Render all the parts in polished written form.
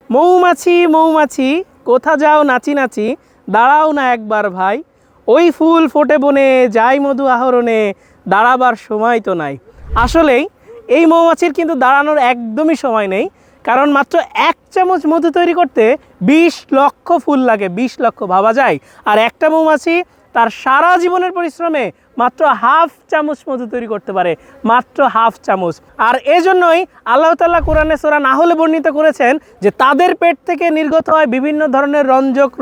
মৌমাছি মৌমাছি কোথা যাও নাচি নাচি, দাঁড়াও না একবার ভাই। ওই ফুল ফোটে বনে, যাই মধু আহরণে, দাঁড়াবার সময় তো নাই। আসলেই এই মৌমাছির কিন্তু দাঁড়ানোর একদমই সময় নেই, কারণ মাত্র 1 চামচ মধু তৈরি করতে 20 লক্ষ ফুল লাগে। 20 লক্ষ ভাবা যায়? আর একটা মৌমাছি তার সারা জীবনের পরিশ্রমে মাত্র হাফ চামচ মধু তৈরি করতে পারে, মাত্র হাফ চামচ। আর এজন্যই আল্লাহ তাআলা কোরআনে সূরা নাহলে বর্ণিত করেছেন যে তাদের পেট থেকে নির্গত হয় বিভিন্ন ধরনের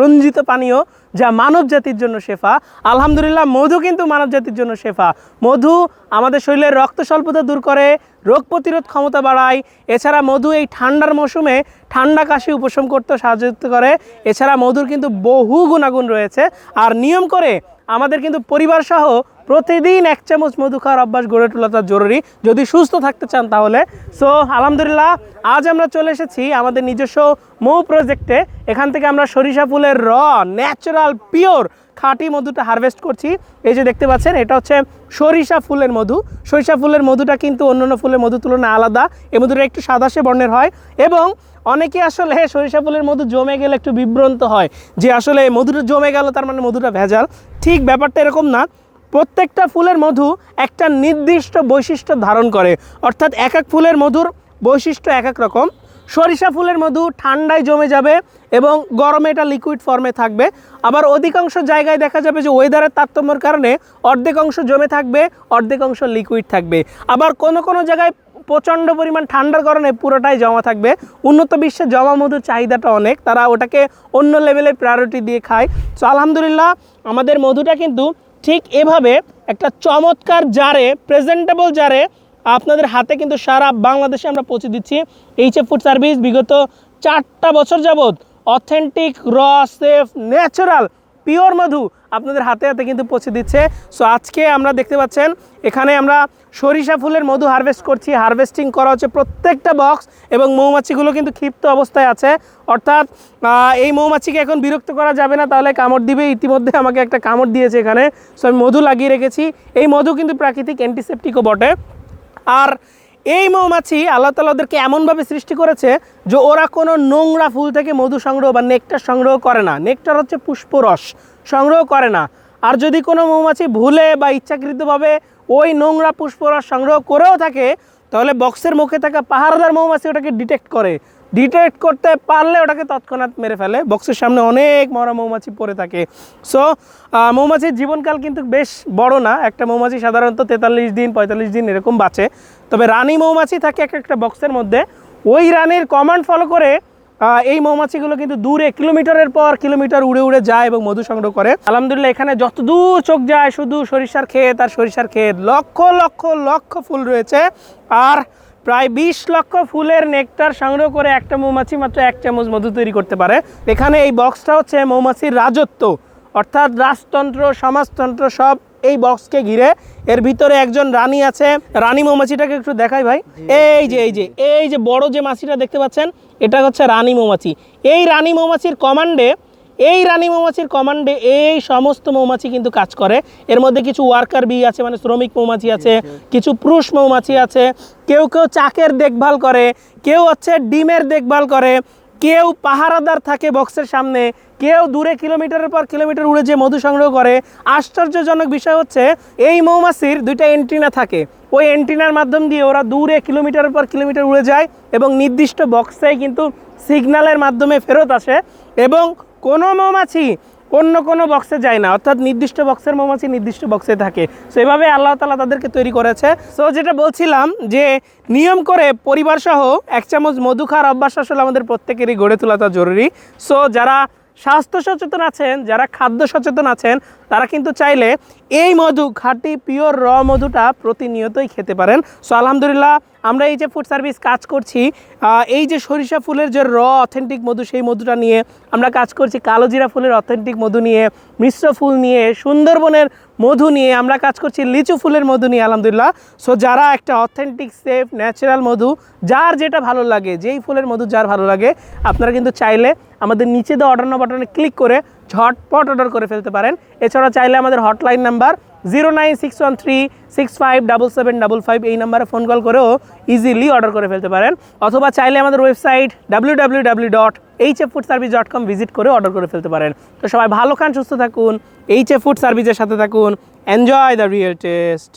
রঞ্জিত পানীয়, যা মানব জাতির জন্য শেফা। আলহামদুলিল্লাহ, মধু কিন্তু মানব জাতির জন্য শেফা। মধু আমাদের শরীরের রক্ত স্বল্পতা দূর করে, রোগ প্রতিরোধ ক্ষমতা বাড়ায়। এছাড়া মধু এই ঠান্ডার মৌসুমে ঠান্ডা কাশি উপশম করতে সাহায্য করে। এছাড়া মধুর কিন্তু বহু গুণাগুণ রয়েছে। আর নিয়ম করে আমাদের কিন্তু পরিবার সহ প্রতিদিন 1 চামচ মধু খাওয়ার অভ্যাস গড়ে তোলা তার জরুরি, যদি সুস্থ থাকতে চান তাহলে। সো আলহামদুলিল্লাহ, আজ আমরা চলে এসেছি আমাদের নিজস্ব মৌ প্রজেক্টে। এখান থেকে আমরা সরিষা ফুলের ন্যাচারাল পিওর খাঁটি মধুটা হারভেস্ট করছি। এই যে দেখতে পাচ্ছেন, এটা হচ্ছে সরিষা ফুলের মধু। সরিষা ফুলের মধুটা কিন্তু অন্যান্য ফুলের মধুর তুলনায় আলাদা। এই মধুটা একটু সাদাসে বর্ণের হয় এবং অনেকে আসলে সরিষা ফুলের মধু জমে গেলে একটু বিভ্রান্ত হয় যে আসলে মধুটা জমে গেল তার মানে মধুটা ভেজাল। ঠিক ব্যাপারটা এরকম না। প্রত্যেকটা ফুলের মধু একটা নির্দিষ্ট বৈশিষ্ট্য ধারণ করে, অর্থাৎ এক এক ফুলের মধুর বৈশিষ্ট্য এক এক রকম। সরিষা ফুলের মধু ঠান্ডায় জমে যাবে এবং গরমে এটা লিকুইড ফর্মে থাকবে। আবার অধিকাংশ জায়গায় দেখা যাবে যে ওয়েদারের তারতম্যের কারণে অর্ধেক অংশ জমে থাকবে, অর্ধেক অংশ লিকুইড থাকবে। আবার কোনো কোনো জায়গায় প্রচণ্ড পরিমাণ ঠান্ডার কারণে পুরোটাই জমা থাকবে। উন্নত বিশ্বে জমা মধুর চাহিদাটা অনেক, তারা ওটাকে অন্য লেভেলে প্রায়োরিটি দিয়ে খায়। সো আলহামদুলিল্লাহ, আমাদের মধুটা কিন্তু ঠিক এভাবে একটা চমৎকার জারে, প্রেজেন্টেবল জারে আপনাদের হাতে কিন্তু সারা বাংলাদেশে আমরা পৌঁছে দিচ্ছি। এইচএফ ফুড সার্ভিস বিগত 4টা বছর যাবৎ অথেন্টিক, সেফ, ন্যাচারাল, পিওর মধু আপনাদের হাতে হাতে কিন্তু পৌঁছে দিচ্ছে। সো আজকে আমরা দেখতে পাচ্ছেন এখানে আমরা সরিষা ফুলের মধু হারভেস্ট করছি। হারভেস্টিং করা হচ্ছে প্রত্যেকটা বক্স এবং মৌমাছিগুলো কিন্তু ক্ষিপ্ত অবস্থায় আছে, অর্থাৎ এই মৌমাছিকে এখন বিরক্ত করা যাবে না, তাহলে কামড় দিবে। ইতিমধ্যে আমাকে একটা কামড় দিয়েছে এখানে। সো আমি মধু লাগিয়ে রেখেছি। এই মধু কিন্তু প্রাকৃতিক অ্যান্টিসেপটিকও বটে। আর এই মৌমাছি আল্লাহ তাআলা ওদেরকে এমনভাবে সৃষ্টি করেছে যে ওরা কোনো নোংরা ফুল থেকে মধু সংগ্রহ বা নেকটার সংগ্রহ করে না। নেকটার হচ্ছে পুষ্পরস, সংগ্রহ করে না। আর যদি কোনো মৌমাছি ভুলে বা ইচ্ছাকৃতভাবে ওই নোংরা পুষ্পরস সংগ্রহ করেও থাকে, তাহলে বক্সের মুখে থাকা পাহারাদার মৌমাছি ওটাকে ডিটেক্ট করে। ডিটেক্ট করতে পারলে ওটাকে তৎক্ষণাৎ মেরে ফেলে। বক্সের সামনে অনেক মরা মৌমাছি পড়ে থাকে। সো মৌমাছির জীবনকাল কিন্তু বেশ বড় না। একটা মৌমাছি সাধারণত 43 দিন 45 দিন এরকম বাঁচে। তবে রানী মৌমাছি থাকে এক একটা বক্সের মধ্যে। ওই রানীর কমান্ড ফলো করে এই মৌমাছিগুলো কিন্তু দূরে কিলোমিটারের পর কিলোমিটার উড়ে উড়ে যায় এবং মধু সংগ্রহ করে। আলহামদুলিল্লাহ, এখানে যতদূর চোখ যায় শুধু সরিষার ক্ষেত আর সরিষার ক্ষেত। লক্ষ লক্ষ লক্ষ ফুল রয়েছে আর প্রায় 20 লক্ষ ফুলের নেকটার সংগ্রহ করে একটা মৌমাছি মাত্র 1 চামচ মধু তৈরি করতে পারে। এখানে এই বক্সটা হচ্ছে মৌমাছির রাজত্ব, অর্থাৎ রাজতন্ত্র, সমাজতন্ত্র সব এই বক্সকে ঘিরে। এর ভিতরে একজন রানী আছে। রানী মৌমাছিটাকে একটু দেখাই ভাই। এই যে বড় যে মাছিটা দেখতে পাচ্ছেন, এটা হচ্ছে রানী মৌমাছি। এই রানী মৌমাছির কমান্ডে এই সমস্ত মৌমাছি কিন্তু কাজ করে। এর মধ্যে কিছু ওয়ার্কার বি আছে, মানে শ্রমিক মৌমাছি আছে, কিছু পুরুষ মৌমাছি আছে। কেউ কেউ চাকের দেখভাল করে, কেউ হচ্ছে ডিমের দেখভাল করে, কেউ পাহারাদার থাকে বক্সের সামনে, কেউ দূরে কিলোমিটারের পর কিলোমিটার উড়ে যে মধু সংগ্রহ করে। আশ্চর্যজনক বিষয় হচ্ছে এই মৌমাছির 2টা এন্টিনা থাকে। ওই এন্টিনার মাধ্যম দিয়ে ওরা দূরে কিলোমিটারের পর কিলোমিটার উড়ে যায় এবং নির্দিষ্ট বক্সে কিন্তু সিগন্যালের মাধ্যমে ফেরত আসে এবং কোনো মৌমাছি অন্য কোনো বক্সে যায় না, অর্থাৎ নির্দিষ্ট বক্সের মৌমাছি নির্দিষ্ট বক্সে থাকে। সো এভাবে আল্লাহ তাআলা তাদেরকে তৈরি করেছে। সো যেটা বলছিলাম যে নিয়ম করে পরিবার সহ 1 চামচ মধু খাওয়ার অভ্যাস আসলে আমাদের প্রত্যেকেরই গড়ে তোলাটা জরুরি। সো যারা স্বাস্থ্য সচেতন আছেন, যারা খাদ্য সচেতন আছেন, তারা কিন্তু চাইলে এই মধু, খাঁটি পিওর মধুটা প্রতিনিয়তই খেতে পারেন। সো আলহামদুলিল্লাহ, আমরা এই যে ফুড সার্ভিস কাজ করছি, এই যে সরিষা ফুলের যে অথেন্টিক মধু, সেই মধুটা নিয়ে আমরা কাজ করছি। কালোজিরা ফুলের অথেন্টিক মধু নিয়ে, মিশ্র ফুল নিয়ে, সুন্দরবনের মধু নিয়ে আমরা কাজ করছি, লিচু ফুলের মধু নিয়ে। আলহামদুলিল্লাহ, সো যারা একটা অথেন্টিক, সেফ, ন্যাচারাল মধু, যার যেটা ভালো লাগে, যেই ফুলের মধু যার ভালো লাগে, আপনারা কিন্তু চাইলে আমাদের নিচে দেওয়া অর্ডার নাও বাটনে ক্লিক করে ঝটপট অর্ডার করে ফেলতে পারেন। এছাড়া চাইলে আমাদের হটলাইন নাম্বার 09613657755 এই নাম্বারে ফোন কল করেও ইজিলি অর্ডার করে ফেলতে পারেন, অথবা চাইলে আমাদের ওয়েবসাইট www.hffoodservice.com ভিজিট করে অর্ডার করে ফেলতে পারেন। তো সবাই ভালো খান, সুস্থ থাকুন, HF ফুড সার্ভিসের সাথে থাকুন। Enjoy the real test.